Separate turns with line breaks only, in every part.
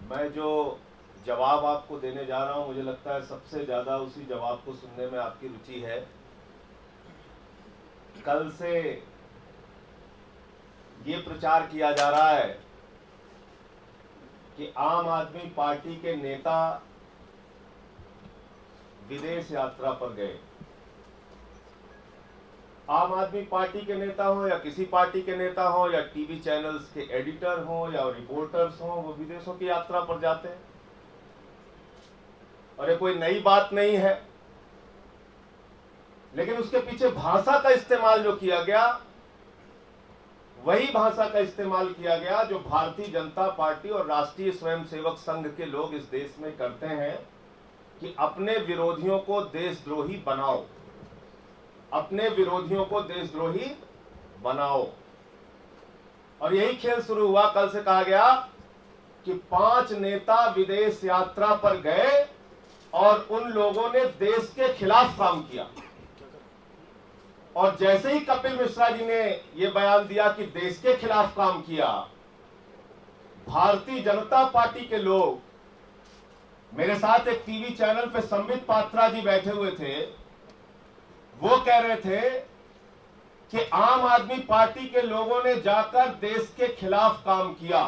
मैं जो जवाब आपको देने जा रहा हूं, मुझे लगता है सबसे ज्यादा उसी जवाब को सुनने में आपकी रुचि है। कल से ये प्रचार किया जा रहा है कि आम आदमी पार्टी के नेता विदेश यात्रा पर गए। आम आदमी पार्टी के नेता हो या किसी पार्टी के नेता हो या टीवी चैनल्स के एडिटर हो या रिपोर्टर्स हो, वो विदेशों की यात्रा पर जाते हैं। और ये कोई नई बात नहीं है, लेकिन उसके पीछे भाषा का इस्तेमाल जो किया गया, वही भाषा का इस्तेमाल किया गया जो भारतीय जनता पार्टी और राष्ट्रीय स्वयंसेवक संघ के लोग इस देश में करते हैं कि अपने विरोधियों को देशद्रोही बनाओ, अपने विरोधियों को देशद्रोही बनाओ। और यही खेल शुरू हुआ। कल से कहा गया कि 5 नेता विदेश यात्रा पर गए और उन लोगों ने देश के खिलाफ काम किया। और जैसे ही कपिल मिश्रा जी ने यह बयान दिया कि देश के खिलाफ काम किया, भारतीय जनता पार्टी के लोग, मेरे साथ एक टीवी चैनल पे संबित पात्रा जी बैठे हुए थे, वो कह रहे थे कि आम आदमी पार्टी के लोगों ने जाकर देश के खिलाफ काम किया,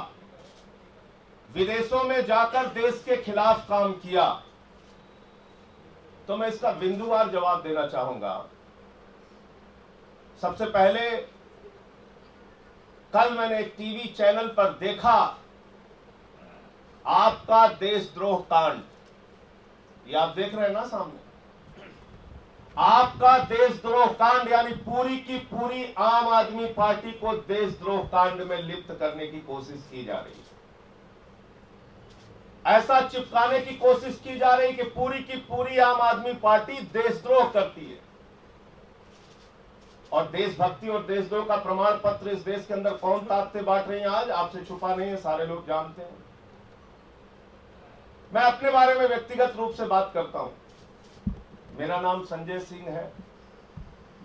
विदेशों में जाकर देश के खिलाफ काम किया। तो मैं इसका बिंदुवार जवाब देना चाहूंगा। सबसे पहले, कल मैंने एक टीवी चैनल पर देखा आपका देशद्रोह कांड। ये आप देख रहे हैं ना सामने, आपका देशद्रोह कांड, यानी पूरी की पूरी आम आदमी पार्टी को देशद्रोह कांड में लिप्त करने की कोशिश की जा रही है। ऐसा चिपकाने की कोशिश की जा रही है कि पूरी की पूरी आम आदमी पार्टी देशद्रोह करती है। और देशभक्ति और देशद्रोह का प्रमाण पत्र इस देश के अंदर कौन ताकते बांट रही है आज, आपसे छुपा नहीं है, सारे लोग जानते हैं। मैं अपने बारे में व्यक्तिगत रूप से बात करता हूं। मेरा नाम संजय सिंह है।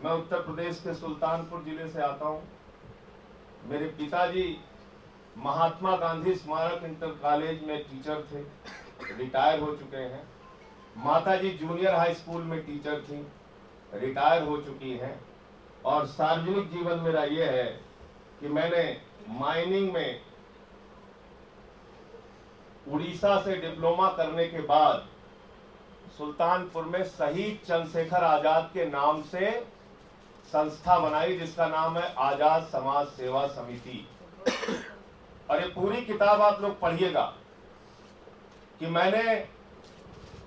मैं उत्तर प्रदेश के सुल्तानपुर जिले से आता हूं। मेरे पिताजी महात्मा गांधी स्मारक इंटर कॉलेज में टीचर थे, रिटायर हो चुके हैं। माताजी जूनियर हाई स्कूल में टीचर थी, रिटायर हो चुकी हैं। और सार्वजनिक जीवन मेरा यह है कि मैंने माइनिंग में उड़ीसा से डिप्लोमा करने के बाद सुल्तानपुर में शहीद चंद्रशेखर आजाद के नाम से संस्था बनाई, जिसका नाम है आजाद समाज सेवा समिति। और ये पूरी किताब आप लोग पढ़िएगा कि मैंने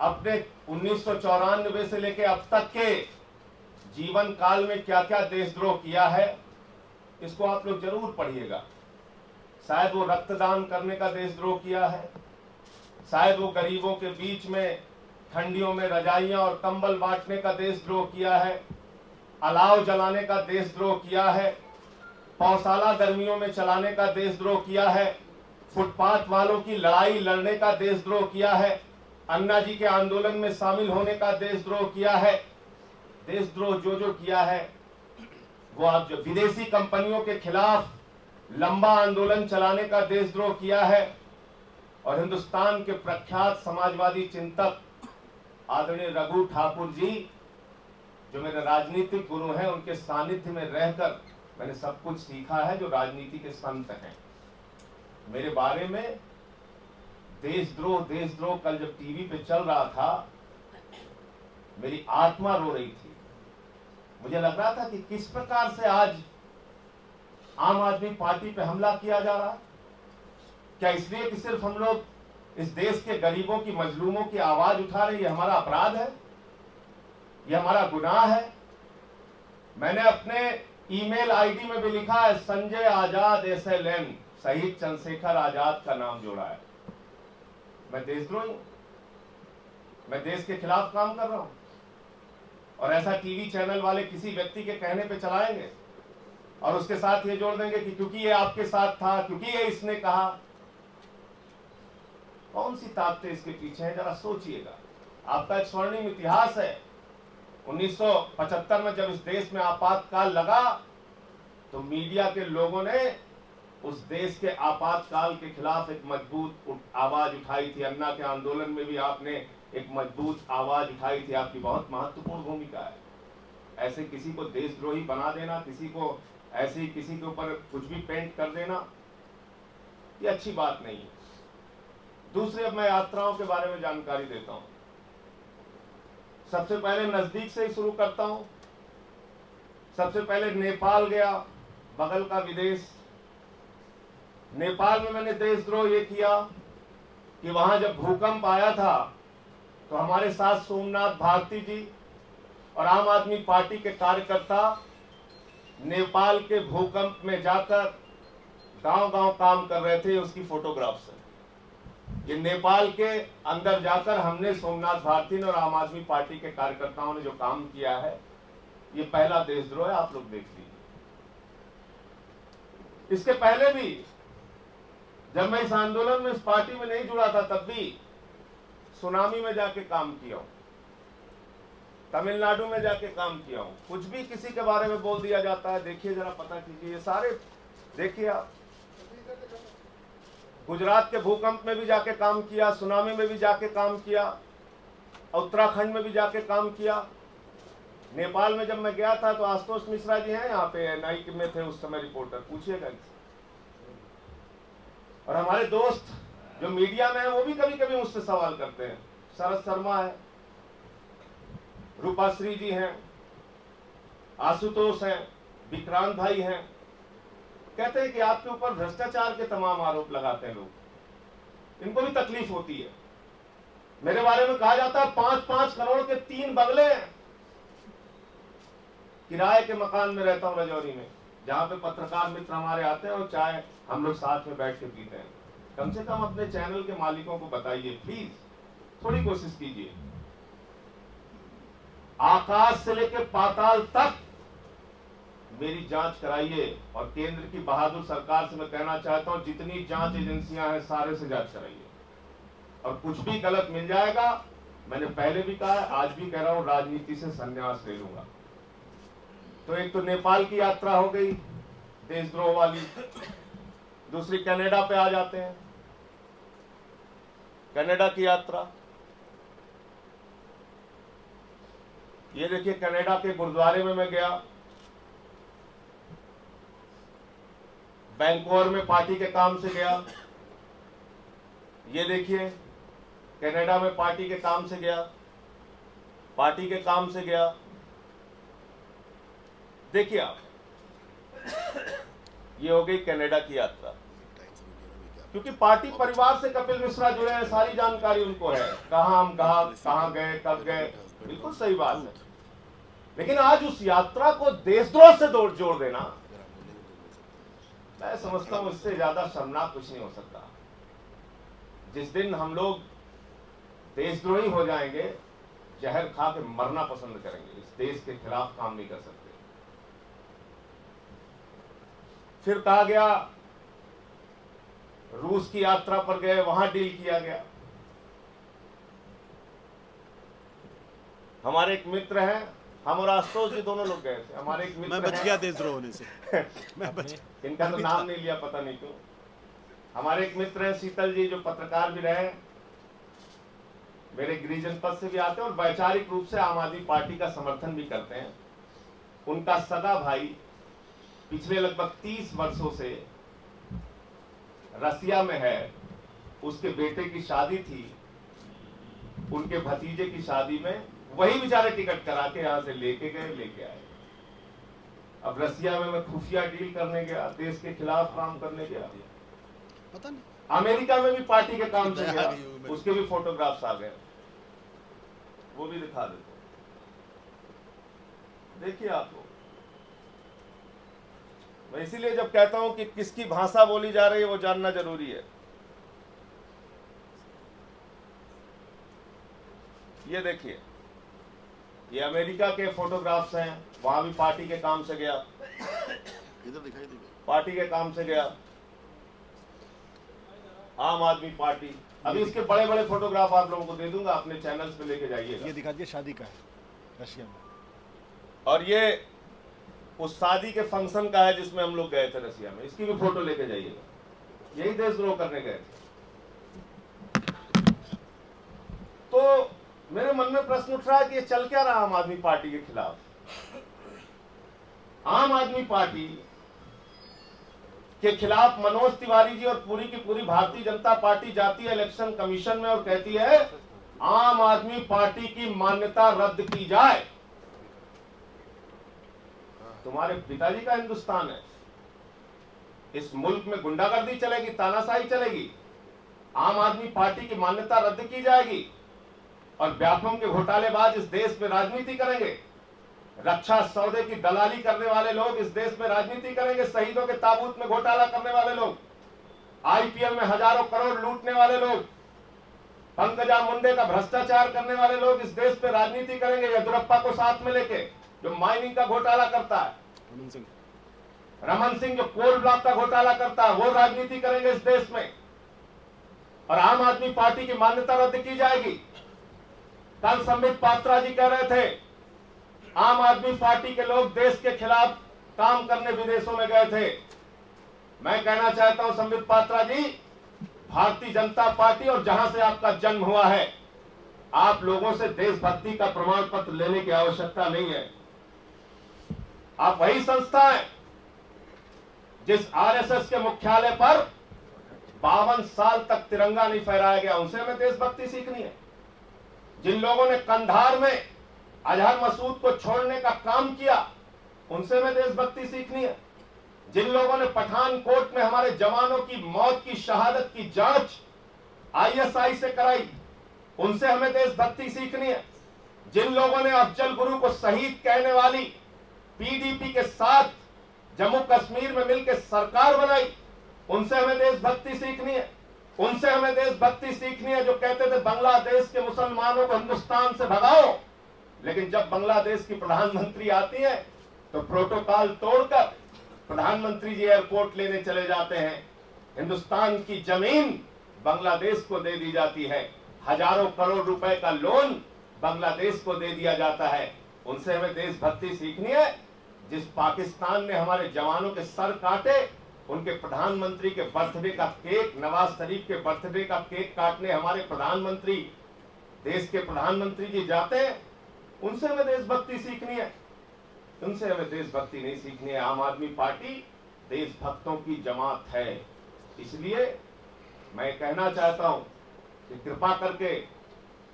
अपने 1994 से लेकर अब तक के जीवन काल में क्या क्या देशद्रोह किया है, इसको आप लोग जरूर पढ़िएगा। शायद वो रक्तदान करने का देशद्रोह किया है, शायद वो गरीबों के बीच में ठंडियों में रजाइयां और कंबल बांटने का देशद्रोह किया है, अलाव जलाने का देशद्रोह किया है, पौशाला गर्मियों में चलाने का देशद्रोह किया है, फुटपाथ वालों की लड़ाई लड़ने का देशद्रोह किया है, अन्ना जी के आंदोलन में शामिल होने का देशद्रोह किया है। देशद्रोह जो जो किया है वो आप जो विदेशी कंपनियों के खिलाफ लंबा आंदोलन चलाने का देशद्रोह किया है। और हिंदुस्तान के प्रख्यात समाजवादी चिंतक आदरणीय रघु ठाकुर जी, जो मेरे राजनीतिक गुरु हैं, उनके सानिध्य में रहकर मैंने सब कुछ सीखा है, जो राजनीति के संत हैं। मेरे बारे में देशद्रोह देशद्रोह कल जब टीवी पे चल रहा था, मेरी आत्मा रो रही थी। मुझे लग रहा था कि किस प्रकार से आज आम आदमी पार्टी पे हमला किया जा रहा है। क्या इसलिए कि सिर्फ हम लोग इस देश के गरीबों की, मजलूमों की आवाज उठा रहे हैं, ये हमारा अपराध है, ये हमारा गुनाह है? मैंने अपने ईमेल आईडी में भी लिखा है संजय आजाद SLN, शहीद चंद्रशेखर आजाद का नाम जोड़ा है। मैं देशद्रोही हूं, मैं देश के खिलाफ काम कर रहा हूं। और ऐसा टीवी चैनल वाले किसी व्यक्ति के कहने पे चलाएंगे और उसके साथ ये जोड़ देंगे कि क्योंकि ये आपके साथ था, क्योंकि ये इसने कहा। कौन सी ताकतें इसके पीछे है, जरा सोचिएगा। आपका एक स्वर्णिम इतिहास है। 1975 में जब इस देश में आपातकाल लगा तो मीडिया के लोगों ने उस देश के आपातकाल के खिलाफ एक मजबूत आवाज उठाई थी। अन्ना के आंदोलन में भी आपने एक मजबूत आवाज उठाई थी। आपकी बहुत महत्वपूर्ण भूमिका है। ऐसे किसी को देशद्रोही बना देना, किसी को ऐसे किसी के ऊपर कुछ भी पेंट कर देना, ये अच्छी बात नहीं है। दूसरी, अब मैं यात्राओं के बारे में जानकारी देता हूं। सबसे पहले नजदीक से ही शुरू करता हूं। सबसे पहले नेपाल गया, बगल का विदेश। नेपाल में मैंने देशद्रोह ये किया कि वहां जब भूकंप आया था तो हमारे साथ सोमनाथ भारती जी और आम आदमी पार्टी के कार्यकर्ता नेपाल के भूकंप में जाकर गांव-गांव काम कर रहे थे। उसकी फोटोग्राफ्स है। ये नेपाल के अंदर जाकर हमने, सोमनाथ भारती ने और आम आदमी पार्टी के कार्यकर्ताओं ने जो काम किया है, ये पहला देशद्रोह है। आप लोग देख लीजिए। इसके पहले भी जब मैं इस आंदोलन में, इस पार्टी में नहीं जुड़ा था, तब भी सुनामी में जाके काम किया हूं, तमिलनाडु में जाके काम किया हूं। कुछ भी किसी के बारे में बोल दिया जाता है, देखिए जरा, पता कीजिए। ये सारे देखिए आप, गुजरात के भूकंप में भी जाके काम किया, सुनामी में भी जाके काम किया, उत्तराखंड में भी जाके काम किया। नेपाल में जब मैं गया था तो आशुतोष मिश्रा जी हैं यहाँ पे, नाइक में थे उस समय रिपोर्टर, पूछिएगा। और हमारे दोस्त जो मीडिया में है वो भी कभी कभी मुझसे सवाल करते हैं। शरद शर्मा है, रूपाश्री जी हैं, आशुतोष हैं, विक्रांत भाई हैं। कहते हैं कि आपके ऊपर भ्रष्टाचार के तमाम आरोप लगाते हैं लोग। इनको भी तकलीफ होती है। मेरे बारे में कहा जाता है 5-5 करोड़ के 3 बंगले हैं। किराए के मकान में रहता हूं रजौरी में, जहां पे पत्रकार मित्र हमारे आते हैं और चाय हम लोग साथ में बैठ के पीते हैं। कम से कम अपने चैनल के मालिकों को बताइए, प्लीज थोड़ी कोशिश कीजिए। आकाश से लेकर पाताल तक मेरी जांच कराइए। और केंद्र की बहादुर सरकार से मैं कहना चाहता हूं, जितनी जांच एजेंसियां हैं सारे से जांच कराइए। और कुछ भी गलत मिल जाएगा, मैंने पहले भी कहा है, आज भी कह रहा हूं, राजनीति से संन्यास ले लूंगा। तो एक तो नेपाल की यात्रा हो गई देशद्रोह वाली। दूसरी, कनाडा पे आ जाते हैं। कनाडा की यात्रा, ये देखिए, कनाडा के गुरुद्वारे में मैं गया। वैंकूवर में पार्टी के काम से गया। ये देखिए, कनाडा में पार्टी के काम से गया, पार्टी के काम से गया। देखिए आप, ये हो गई कनाडा की यात्रा। क्योंकि पार्टी परिवार से कपिल मिश्रा जुड़े हैं, सारी जानकारी उनको है, कहां हम कहां गए, कब गए। बिल्कुल सही बात है। लेकिन आज उस यात्रा को देशद्रोह से जोड़ देना, मैं समझता हूं इससे ज्यादा शर्मनाक कुछ नहीं हो सकता। जिस दिन हम लोग देशद्रोही हो जाएंगे, जहर खा के मरना पसंद करेंगे। इस देश के खिलाफ काम नहीं कर सकते। फिर कहा गया, रूस की यात्रा पर गए, वहां डील किया गया। हमारे एक मित्र हैं, हम और आशुतोष जी दोनों लोग गए थे। हमारे एक मित्र, मैं बच गया देशद्रोह होने से मैं बच, इनका तो नाम नहीं लिया, पता नहीं क्यों। हमारे एक मित्र हैं शीतल जी, जो पत्रकार भी रहे, मेरे गृह जनपद से भी आते हैं और वैचारिक रूप से आम आदमी पार्टी का समर्थन भी करते हैं। उनका सगा भाई पिछले लगभग 30 वर्षों से रसिया में है। उसके बेटे की शादी थी, उनके भतीजे की शादी में वही बेचारे टिकट करा के यहां से लेके गए, लेके आए। अब रसिया में मैं खुफिया डील करने गया, देश के खिलाफ काम करने गया। पता नहीं, अमेरिका में भी पार्टी के काम से गया, उसके भी फोटोग्राफ्स आ गए, वो भी दिखा देते। देखिए आप लोग, मैं इसीलिए जब कहता हूं कि किसकी भाषा बोली जा रही है वो जानना जरूरी है। ये देखिए, ये अमेरिका के फोटोग्राफ्स हैं, वहां भी पार्टी के काम से गया, इधर दिखाई दे, पार्टी के काम से गया, आम आदमी पार्टी। अभी इसके बड़े बड़े फोटोग्राफ आप लोगों को दे दूंगा, अपने चैनल्स पे लेके जाइएगा।
ये दिखा दिए, शादी का है रशिया में।
और ये उस शादी के फंक्शन का है जिसमें हम लोग गए थे रसिया में, इसकी भी फोटो लेके जाइएगा। यही देशद्रोह करने गए थे। तो मेरे मन में प्रश्न उठ रहा है कि ये चल क्या रहा आम आदमी पार्टी के खिलाफ। आम आदमी पार्टी के खिलाफ मनोज तिवारी जी और पूरी की पूरी भारतीय जनता पार्टी जाती है इलेक्शन कमीशन में और कहती है आम आदमी पार्टी की मान्यता रद्द की जाए। तुम्हारे पिताजी का हिंदुस्तान है, इस मुल्क में गुंडागर्दी चलेगी, तानाशाही चलेगी, आम आदमी पार्टी की मान्यता रद्द की जाएगी और व्यापम के घोटालेबाज इस देश में राजनीति करेंगे। रक्षा सौदे की दलाली करने वाले लोग इस देश में राजनीति करेंगे। शहीदों के ताबूत में घोटाला करने वाले लोग, आईपीएल में हजारों करोड़ लूटने वाले लोग, पंकजा मुंडे का भ्रष्टाचार करने वाले लोग इस देश में राजनीति करेंगे। येदियुरप्पा को साथ में लेके, जो माइनिंग का घोटाला करता है, रमन सिंह जो कोल ब्लॉक का घोटाला करता है, वो राजनीति करेंगे इस देश में और आम आदमी पार्टी की मान्यता रद्द की जाएगी। कल संबित पात्रा जी कह रहे थे आम आदमी पार्टी के लोग देश के खिलाफ काम करने विदेशों में गए थे। मैं कहना चाहता हूं संबित पात्रा जी, भारतीय जनता पार्टी और जहां से आपका जन्म हुआ है, आप लोगों से देशभक्ति का प्रमाण पत्र लेने की आवश्यकता नहीं है। आप वही संस्था है जिस आरएसएस के मुख्यालय पर 52 साल तक तिरंगा नहीं फहराया गया, उनसे हमें देशभक्ति सीखनी है। जिन लोगों ने कंधार में अजहर मसूद को छोड़ने का काम किया, उनसे हमें देशभक्ति सीखनी है। जिन लोगों ने पठानकोट में हमारे जवानों की मौत की शहादत की जांच आईएसआई से कराई, उनसे हमें देशभक्ति सीखनी है। जिन लोगों ने अफजल गुरु को शहीद कहने वाली पीडीपी के साथ जम्मू कश्मीर में मिलकर सरकार बनाई, उनसे हमें देशभक्ति सीखनी है। उनसे हमें देशभक्ति सीखनी है जो कहते थे बांग्लादेश के मुसलमानों को हिंदुस्तान से भगाओ, लेकिन जब बांग्लादेश की प्रधानमंत्री आती है तो प्रोटोकॉल तोड़कर प्रधानमंत्री जी एयरपोर्ट लेने चले जाते हैं। हिंदुस्तान की जमीन बांग्लादेश को दे दी जाती है, हजारों करोड़ रुपए का लोन बांग्लादेश को दे दिया जाता है। उनसे हमें देशभक्ति सीखनी है। जिस पाकिस्तान ने हमारे जवानों के सर काटे, उनके प्रधानमंत्री के बर्थडे का केक, नवाज शरीफ के बर्थडे का केक काटने हमारे प्रधानमंत्री, देश के प्रधानमंत्री जी जाते हैं, उनसे हमें देशभक्ति सीखनी है। उनसे हमें देशभक्ति नहीं सीखनी है। आम आदमी पार्टी देशभक्तों की जमात है। इसलिए मैं कहना चाहता हूं कि कृपा करके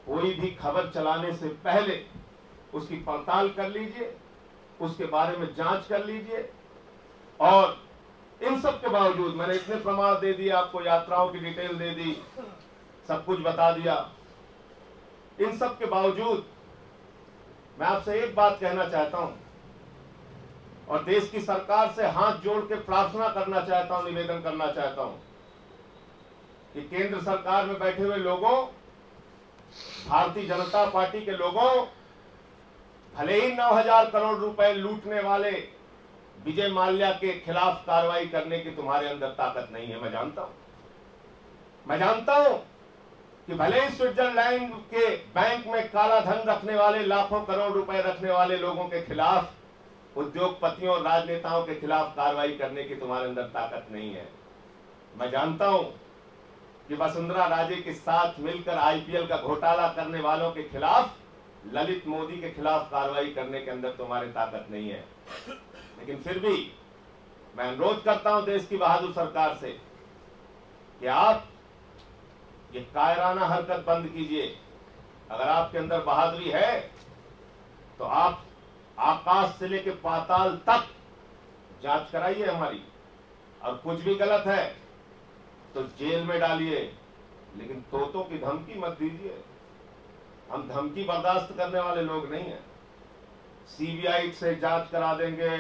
कोई भी खबर चलाने से पहले उसकी पड़ताल कर लीजिए, उसके बारे में जांच कर लीजिए। और इन सब के बावजूद मैंने इतने प्रमाण दे दिए, आपको यात्राओं की डिटेल दे दी, सब कुछ बता दिया। इन सब के बावजूद मैं आपसे एक बात कहना चाहता हूं और देश की सरकार से हाथ जोड़ के प्रार्थना करना चाहता हूं, निवेदन करना चाहता हूं कि केंद्र सरकार में बैठे हुए लोगों, भारतीय जनता पार्टी के लोगों, भले ही 9,000 करोड़ रुपए लूटने वाले विजय माल्या के खिलाफ कार्रवाई करने की तुम्हारे अंदर ताकत नहीं है, मैं जानता हूं। मैं जानता हूं कि भले ही स्विट्जरलैंड के बैंक में काला धन रखने वाले, लाखों करोड़ रुपए रखने वाले लोगों के खिलाफ, उद्योगपतियों और राजनेताओं के खिलाफ कार्रवाई करने की तुम्हारे अंदर ताकत नहीं है। मैं जानता हूं कि वसुंधरा राजे के साथ मिलकर आईपीएल का घोटाला करने वालों के खिलाफ, ललित मोदी के खिलाफ कार्रवाई करने के अंदर तुम्हारी ताकत नहीं है। लेकिन फिर भी मैं अनुरोध करता हूं देश की बहादुर सरकार से कि आप ये कायराना हरकत बंद कीजिए। अगर आपके अंदर बहादुरी है तो आप आकाश से लेकर पाताल तक जांच कराइए हमारी, और कुछ भी गलत है तो जेल में डालिए, लेकिन तोतों की धमकी मत दीजिए। हम धमकी बर्दाश्त करने वाले लोग नहीं हैं। सीबीआई से जांच करा देंगे,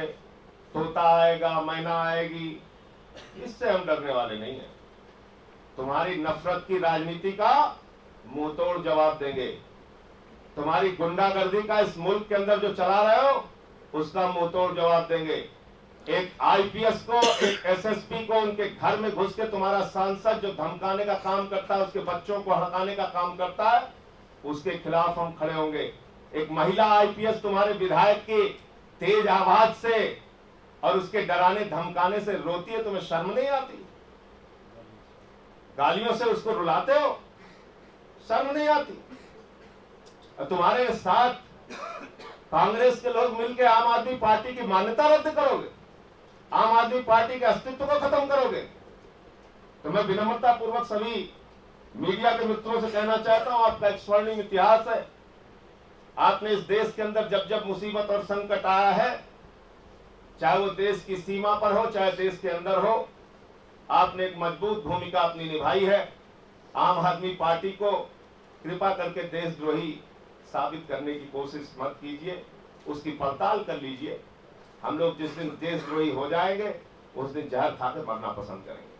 तोता आएगा, मैना आएगी, इससे हम डरने वाले नहीं हैं। तुम्हारी नफरत की राजनीति का मुंह तोड़ जवाब देंगे। तुम्हारी गुंडागर्दी का इस मुल्क के अंदर जो चला रहे हो, उसका मुंह तोड़ जवाब देंगे। एक आईपीएस को, एक एसएसपी को उनके घर में घुस के तुम्हारा सांसद जो धमकाने का काम करता है, उसके बच्चों को हड़काने का काम करता है, उसके खिलाफ हम खड़े होंगे। एक महिला आईपीएस तुम्हारे विधायक की तेज आवाज से और उसके डराने धमकाने से रोती है, तुम्हें शर्म नहीं आती? गालियों से उसको रुलाते हो, शर्म नहीं आती? और तुम्हारे साथ कांग्रेस के लोग मिलकर आम आदमी पार्टी की मान्यता रद्द करोगे, आम आदमी पार्टी के अस्तित्व को खत्म करोगे। तो मैं विनम्रता पूर्वक सभी मीडिया के मित्रों से कहना चाहता हूं, आपका एक स्वर्णिम इतिहास है। आपने इस देश के अंदर जब जब मुसीबत और संकट आया है, चाहे वो देश की सीमा पर हो चाहे देश के अंदर हो, आपने एक मजबूत भूमिका अपनी निभाई है। आम आदमी पार्टी को कृपा करके देशद्रोही साबित करने की कोशिश मत कीजिए, उसकी पड़ताल कर लीजिए। हम लोग जिस दिन देशद्रोही हो जाएंगे उस दिन जहर खाकर मरना पसंद करेंगे।